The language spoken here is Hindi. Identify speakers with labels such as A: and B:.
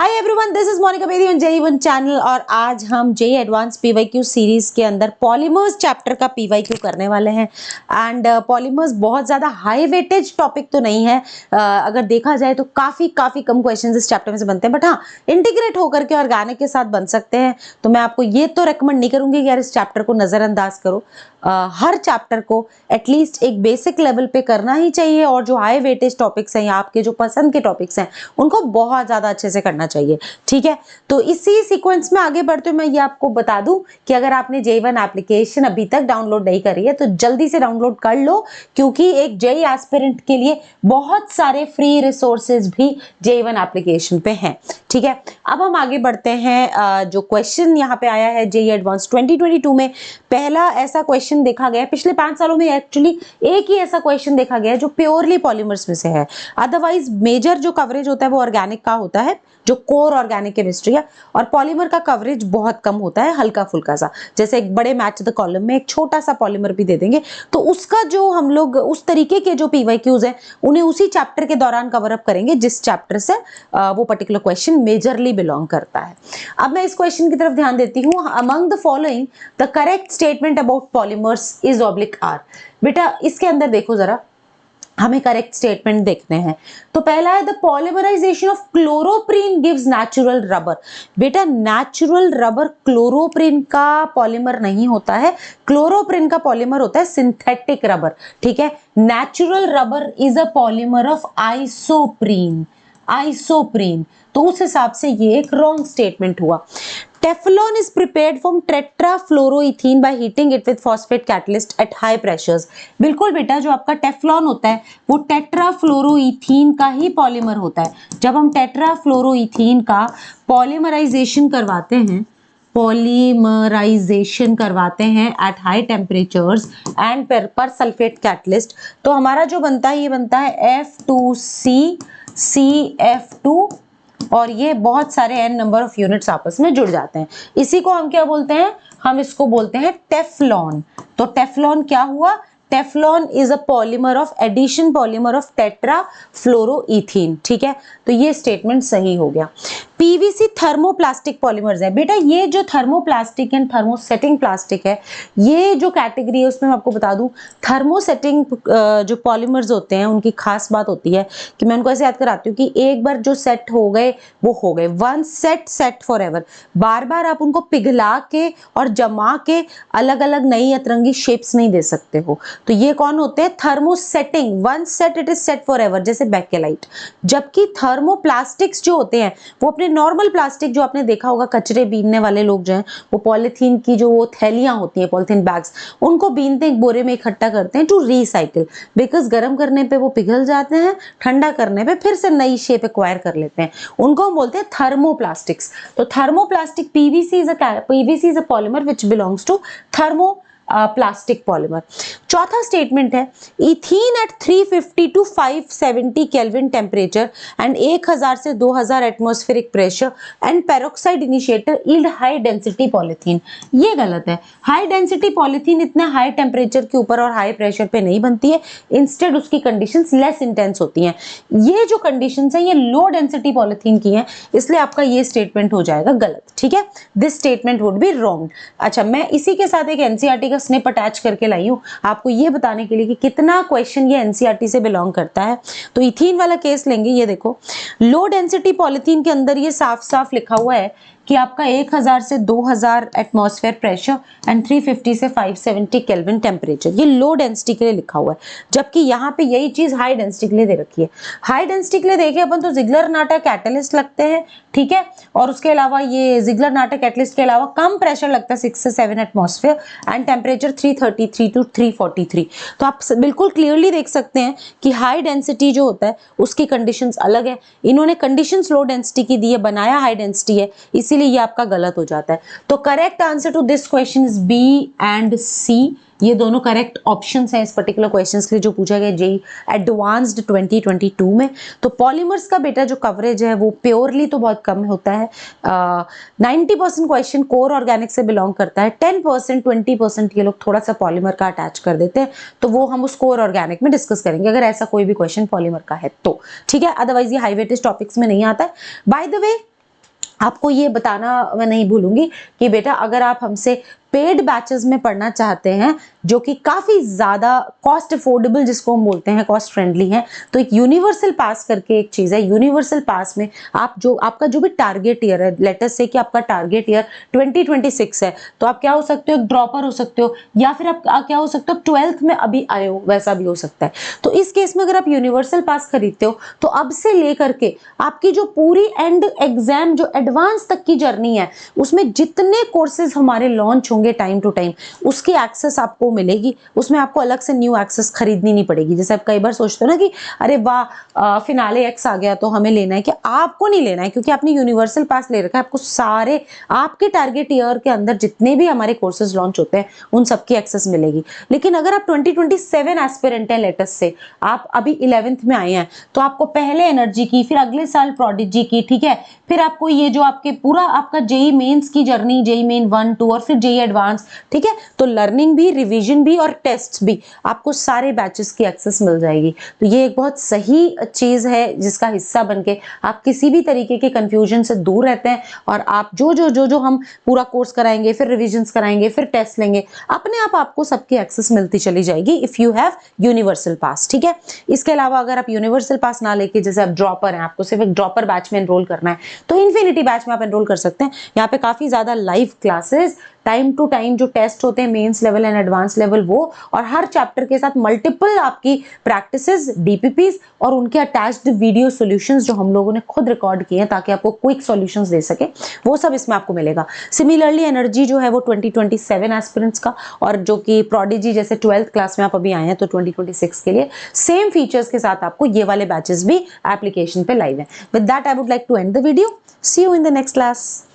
A: Hi everyone, this is Monica Bedi on JEE1 channel और आज हम JEE एडवांस PYQ सीरीज के अंदर पॉलीमर्स चैप्टर का PYQ करने वाले हैं। एंड पॉलीमर्स बहुत ज़्यादा हाई वेटेज टॉपिक तो नहीं है। अगर देखा जाए तो काफ़ी कम क्वेश्चंस इस चैप्टर में से बनते हैं, बट हाँ इंटीग्रेट होकर के ऑर्गेनिक के साथ बन सकते हैं। तो मैं आपको ये तो रेकमेंड नहीं करूँगी कि यार इस चैप्टर को नज़रअंदाज करो। हर चैप्टर को एटलीस्ट एक बेसिक लेवल पे करना ही चाहिए और जो हाई वेटेज टॉपिक्स हैं या आपके जो पसंद के टॉपिक्स हैं उनको बहुत ज़्यादा अच्छे से करना चाहिए। ठीक है, तो इसी सीक्वेंस में आगे बढ़ते हुए मैं ये आपको बता दूं कि अगर आपने JEE1 एप्लीकेशन अभी तक डाउनलोड नहीं करी है तो जल्दी से डाउनलोड कर लो, क्योंकि एक JEE एस्पिरेंट के लिए बहुत सारे फ्री रिसोर्सेज भी JEE1 एप्लीकेशन पे हैं। ठीक है, अब हम आगे बढ़ते हैं। जो क्वेश्चन यहाँ पे आया है JEE एडवांस 2022 में, पहला ऐसा क्वेश्चन देखा गया पिछले 5 सालों में। एक्चुअली एक ही ऐसा क्वेश्चन देखा गया है जो प्योरली पॉलीमर्स में से है। अदरवाइज मेजर जो कवरेज होता है वो ऑर्गेनिक का होता है, जो कोर ऑर्गेनिक केमिस्ट्री है, और पॉलीमर का कवरेज बहुत कम होता है, हल्का फुल्का सा। जैसे एक बड़े मैच द कॉलम में एक छोटा सा पॉलीमर भी दे देंगे तो उसका जो हम लोग उस तरीके के जो PYQs है उन्हें उसी चैप्टर के दौरान कवर अप करेंगे जिस चैप्टर से वो पर्टिकुलर क्वेश्चन मेजरली बिलोंग करता है। अब मैं इस क्वेश्चन की तरफ ध्यान देती हूँ। Among the following the correct statement about polymers is /R। बेटा इसके अंदर देखो जरा, हमें करेक्ट स्टेटमेंट देखने हैं। तो पहला है the polymerization of chloroprene gives natural rubber. बेटा नेचुरल रबर क्लोरोप्रीन का पॉलीमर नहीं होता है, क्लोरोप्रीन का पॉलीमर होता है सिंथेटिक रबर। ठीक है, natural rubber is a polymer of isoprene. तो उस हिसाब से ये एक रॉन्ग स्टेटमेंट हुआ। Teflon is prepared from tetrafluoroethene by heating it with phosphate catalyst at high pressures। बिल्कुल बेटा, जो आपका टेफ्लॉन होता है वो टेट्राफ्लोरोइथीन का ही पॉलीमर होता है। जब हम टेट्राफ्लोरोइथीन का पॉलीमराइजेशन करवाते हैं एट हाई टेम्परेचर्स एंड पर सल्फेट कैटलिस्ट, तो हमारा जो बनता है ये बनता है F2CCF2 और ये बहुत सारे n नंबर ऑफ यूनिट्स आपस में जुड़ जाते हैं। इसी को हम क्या बोलते हैं? हम इसको बोलते हैं टेफ्लॉन। तो टेफ्लॉन क्या हुआ? Teflon is a polymer of addition polymer of tetrafluoroethylene. ठीक है, तो ये स्टेटमेंट सही हो गया। PVC थर्मोप्लास्टिक पॉलीमर्स है। बेटा ये जो थर्मोप्लास्टिक एंड थर्मोसेटिंग प्लास्टिक है, ये जो कैटेगरी है उसमें मैं आपको बता दूं, थर्मोसेटिंग जो पॉलीमर्स होते हैं उनकी खास बात होती है कि मैं उनको ऐसे याद कराती हूँ कि एक बार जो सेट हो गए वो हो गए, वन सेट फॉर एवर। बार बार आप उनको पिघला के और जमा के अलग अलग नई अतरंगी शेप्स नहीं दे सकते हो। तो ये कौन होते हैं? Thermosetting, one set it is set for ever, जैसे बेकेलाइट। जबकि थर्मोप्लास्टिक्स जो होते हैं वो अपने नॉर्मल प्लास्टिक, जो आपने देखा होगा कचरे बीनने वाले लोग जो हैं वो पॉलीथीन की जो वो थैलियां होती हैं, पॉलीथीन बैग्स, उनको बीनते एक बोरे में इकट्ठा करते हैं टू रिसाइकिल, बिकॉज गर्म करने पे वो पिघल जाते हैं, ठंडा करने पे फिर से नई शेप एक्वायर कर लेते हैं। उनको हम बोलते हैं थर्मोप्लास्टिक्स। तो thermoplastic PVC is a polymer which belongs to thermoplastic polymer. चौथा स्टेटमेंट है ethene at 350 to 570 kelvin temperature and 1000 से 2000 atmospheric pressure and peroxide initiator yield high density polythene. ये गलत है। हाई डेंसिटी पॉलीथीन इतने हाई टेम्परेचर के ऊपर और हाई प्रेशर पे नहीं बनती है, इंस्टेड उसकी कंडीशंस लेस इंटेंस होती हैं। ये जो कंडीशंस हैं ये लो डेंसिटी पॉलीथीन की हैं, इसलिए आपका ये स्टेटमेंट हो जाएगा गलत। ठीक है, this statement would be wrong. अच्छा, मैं इसी के साथ एक NCERT का स्निप अटैच करके लाई हूं आपको ये बताने के लिए कि कितना क्वेश्चन ये NCERT से बिलोंग करता है। तो इथीन वाला केस लेंगे, ये देखो लो डेंसिटी पॉलीथीन के अंदर ये साफ साफ लिखा हुआ है कि आपका 1000 से 2000 एटमॉस्फेयर प्रेशर एंड 350 से 570 केल्विन टेम्परेचर, ये लो डेंसिटी के लिए लिखा हुआ है। जबकि यहाँ पे यही चीज हाई डेंसिटी के लिए दे रखी है। हाई डेंसिटी के लिए देखें अपन तो जिग्लर-नाटा कैटलिस्ट लगते हैं। ठीक है, और उसके अलावा ये जिग्लर-नाटा कैटलिस्ट के अलावा कम प्रेशर लगता है 6 से 7 एटमॉस्फेयर एंड टेम्परेचर 333 to 343। तो आप बिल्कुल क्लियरली देख सकते हैं कि हाई डेंसिटी जो होता है उसकी कंडीशंस अलग है। इन्होंने कंडीशंस लो डेंसिटी की दी है, बनाया हाई डेंसिटी है, इसीलिए ये आपका गलत हो जाता है। तो correct answer to this question is B and C। ये दोनों करेक्ट ऑप्शंस हैं इस पर्टिकुलर क्वेश्चंस के लिए जो पूछा गया JEE एडवांस्ड 2022 में। तो पॉलीमर्स का बेटा जो कवरेज है वो प्योरली तो बहुत कम होता है। 90% क्वेश्चन कोर ऑर्गेनिक से बिलोंग करता है, 10% 20% ये लोग थोड़ा सा पॉलीमर का अटैच कर देते हैं, तो वो हम उस कोर ऑर्गेनिक में डिस्कस करेंगे अगर ऐसा कोई भी क्वेश्चन पॉलीमर का है तो। ठीक है, अदरवाइज ये हाई वेटेज टॉपिक्स में नहीं आता है। बाय द वे आपको ये बताना मैं नहीं भूलूंगी कि बेटा अगर आप हमसे पेड बैचेस में पढ़ना चाहते हैं जो कि काफ़ी ज़्यादा कॉस्ट अफोर्डेबल, जिसको हम बोलते हैं कॉस्ट फ्रेंडली हैं, तो एक यूनिवर्सल पास करके एक चीज़ है। यूनिवर्सल पास में आप जो आपका जो भी टारगेट ईयर है, लेटस से कि आपका टारगेट ईयर 2026 है, तो आप क्या हो सकते हो, एक ड्रॉपर हो सकते हो, या फिर आप क्या हो सकते हो, 12th में अभी आए हो, वैसा भी हो सकता है। तो इस केस में अगर आप यूनिवर्सल पास खरीदते हो तो अब से लेकर के आपकी जो पूरी एंड एग्जाम जो एडवांस तक की जर्नी है, उसमें जितने कोर्सेज हमारे लॉन्च होंगे टाइम टू टाइम, उसकी एक्सेस आपको मिलेगी। उसमें आपको अलग से न्यू एक्सेस खरीदनी नहीं पड़ेगी। जैसे आप कई बार सोचते हो ना कि अरे वाह फिनाले एक्स आ गया तो हमें लेना है, कि आपको नहीं लेना है, क्योंकि आपने यूनिवर्सल पास ले रखा है। आपको सारे आपके टारगेट ईयर के अंदर जितने भी हमारे कोर्सेज लॉन्च होते हैं उन सबकी एक्सेस मिलेगी। लेकिन अगर आप 2027 एस्पिरेंट हैं, लेटेस्ट से आप अभी 11th में आए हैं, तो आपको पहले एनर्जी की, फिर अगले साल प्रोडिजी की, ठीक है, फिर आपको ये जो आपके पूरा आपका जेई मेंस की जर्नी, जेई मेन 1 2 और फिर जेई एडवांस, ठीक है, तो लर्निंग भी, रिवीजन भी और टेस्ट भी, आपको सारे बैचेस की एक्सेस मिल जाएगी। तो ये एक बहुत सही चीज है जिसका हिस्सा बनके आप किसी भी तरीके के कंफ्यूजन से दूर रहते हैं, और आप जो हम पूरा कोर्स कराएंगे, फिर रिविजन्स कराएंगे, फिर टेस्ट लेंगे, अपने आप आपको सबकी एक्सेस मिलती चली जाएगी इफ यू हैव यूनिवर्सल पास, ठीक है। इसके अलावा अगर आप यूनिवर्सल पास ना लेके, जैसे आप ड्रॉपर हैं, आपको सिर्फ एक ड्रॉपर बैच में एनरोल करना है, तो इन्फिनिटी बैच में आप एनरोल कर सकते हैं। यहाँ पे काफी ज्यादा live classes, time to time जो टेस्ट होते हैं mains level and advance level, वो, और हर चैप्टर के साथ मल्टीपल आपकी प्रैक्टिसेस, डीपीपीस और उनके अटैच्ड वीडियो सॉल्यूशंस जो हम लोगों ने खुद रिकॉर्ड किए हैं ताकि आपको क्विक सॉल्यूशंस दे सके, वो सब इसमें आपको मिलेगा। सिमिलरली एनर्जी जो है वो 2027 एस्पिरेंट्स का, और जो कि प्रोडिजी जैसे 12th क्लास में आप अभी आए हैं तो 2026 के लिए सेम फीचर्स के साथ आपको ये वाले बैचेस भी एप्लीकेशन पे लाइव है। With that I would like to end the video. See you in the next class.